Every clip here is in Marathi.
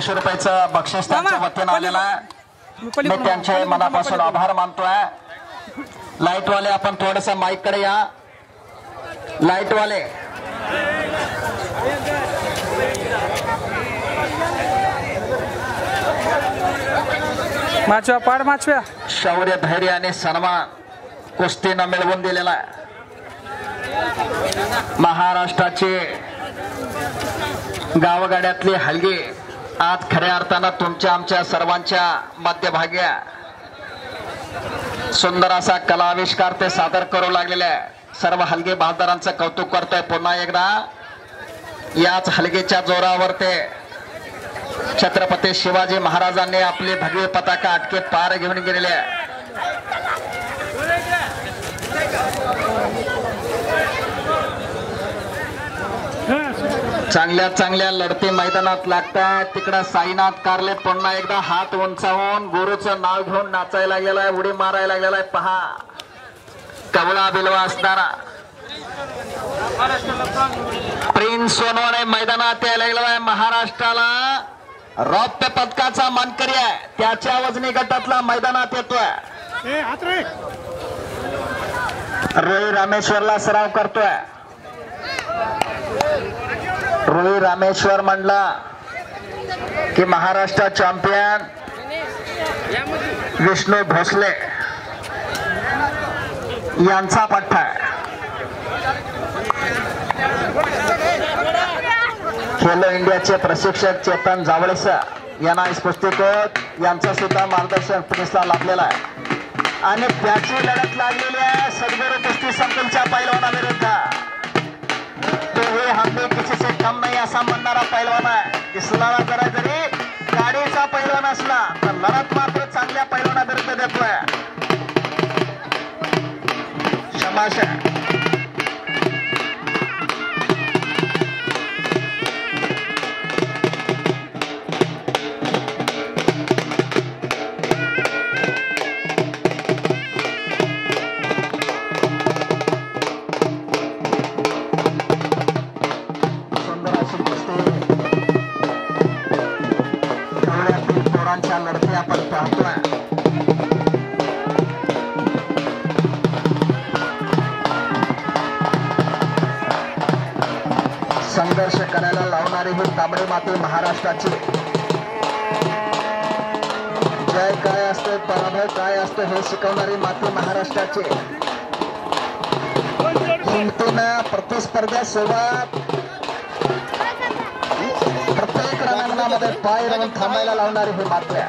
100 रुपयाचं बक्षीस त्यांच्या वतीनं आलेलं आहे. मी त्यांचे मनापासून आभार मानतोय. लाईटवाले आपण थोडस माईक कडे या. लाईटवाले माचव्या पाड माचव्या शौर्य धैर्य आणि सन्मान कुस्तीनं मिळवून दिलेला आहे. महाराष्ट्राचे गावगाड्यातले हलगे आज खऱ्या अर्थानं तुमच्या आमच्या सर्वांच्या मध्यभागी सुंदर असा कलाविष्कार ते सादर करू लागलेले आहे. सर्व हलगे बहादरांचं कौतुक करतोय. पुन्हा एकदा याच हलगेच्या जोरावर ते छत्रपती शिवाजी महाराजांनी आपली भगवी पताका अटकेत पार घेऊन गेलेले आहे. चांगल्या चांगल्या लढती मैदानात लागतात. तिकडं साईनाथ कारले पुन्हा एकदा हात उंचावून गुरुचं नाव घेऊन नाचायला गेलाय, उडी मारायला गेलाय. पहा कवळा बिलवा असणारा प्रिन्स सोनवणे मैदानात यायला गेलाय. महाराष्ट्राला रौप्य पदकाचा मानकरी आहे. त्याच्या वजनी गटातला मैदानात येतोय. रोही रामेश्वरला सराव करतोय. रोही रामेश्वर म्हणला की महाराष्ट्र चॅम्पियन विष्णू भोसले यांचा पट्टा आहे. खेलो इंडियाचे प्रशिक्षक चेतन जावळेस यांना कुस्तीकोच यांचं सुद्धा मार्गदर्शन पुलिसला लाभलेलं आहे. आणि त्याची लढत लागलेली आहे सद्गुरू कुस्ती संकुलच्या पैलवानाविरुद्ध. तो हे हम भी किसी से कम नाही असा म्हणणारा पैलवान आहे. दिसला जरा जरी गाडीचा पैलवान असला तर लढत मात्र चांगल्या पैलवानाविरुद्ध देतोय. शबाश लढती आपण पाहतोय. संघर्ष करायला लावणारी ही तांबडी माती महाराष्ट्राची. जय काय असते पराभव काय असतो हे शिकवणारी माती महाराष्ट्राची. हिमतीनं प्रतिस्पर्ध्यासोबत प्रत्येक रणांगणामध्ये पाय राहून थांबायला लावणारी ही मात्र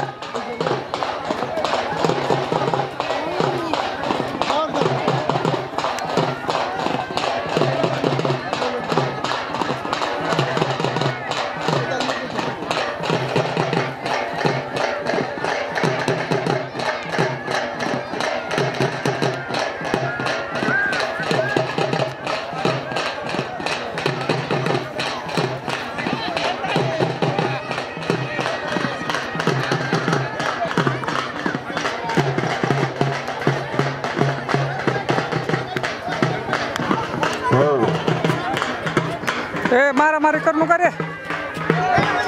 मारामारी कर नको रे.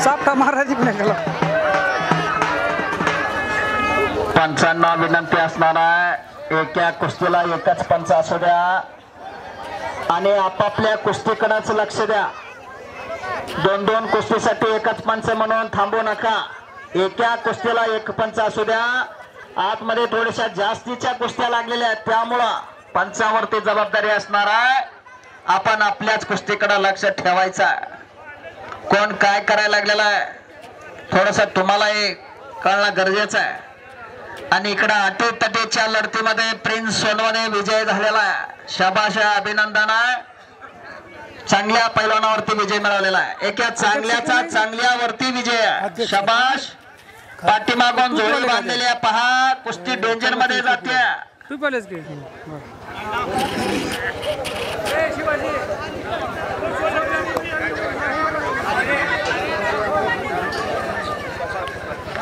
सापटा महाराज गेला. पंचांना विनंती असणार आहे एका कुस्तीला एकच पंच असू द्या आणि आपापल्या कुस्तीकडेच लक्ष द्या. दोन दोन कुस्तीसाठी एकच पंच म्हणून थांबू नका. एका कुस्तीला एक पंच असू द्या. आतमध्ये थोड्याशा जास्तीच्या कुस्त्या लागलेल्या आहेत त्यामुळं पंचावरती जबाबदारी असणार आहे. आपण आपल्याच कुस्तीकडे लक्ष ठेवायचं. कोण काय करायला लागलेला आहे थोडस तुम्हालाही कळणं गरजेचं आहे. आणि इकडं अटीतटीच्या लढतीमध्ये प्रिन्स सोनवणे विजय झालेला आहे. शाबाश अभिनंदन. चांगल्या पैलवानावरती विजय मिळवलेला आहे. एका चांगल्याचा चांगल्यावरती विजय. शाबाश. पाठीमागून जोडी बांधलेली आहे. पहा कुस्ती डेंजर मध्ये जाते.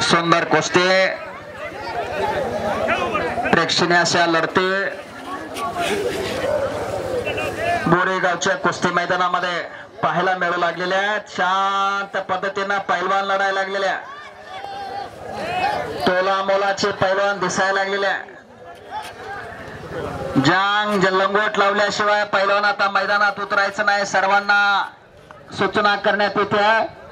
सुंदर कुस्ती प्रेक्षणीय अशा लढती बोरेगावच्या कुस्ती मैदानामध्ये पाहायला मिळू लागलेल्या आहेत. शांत पद्धतीनं पैलवान लढायला लागलेल्या, तोला मोलाचे पैलवान दिसायला लागलेल्या. जांग लंगोट लावल्याशिवाय पैलवान आता मैदानात उतरायचं नाही, सर्वांना सूचना करण्यात येते.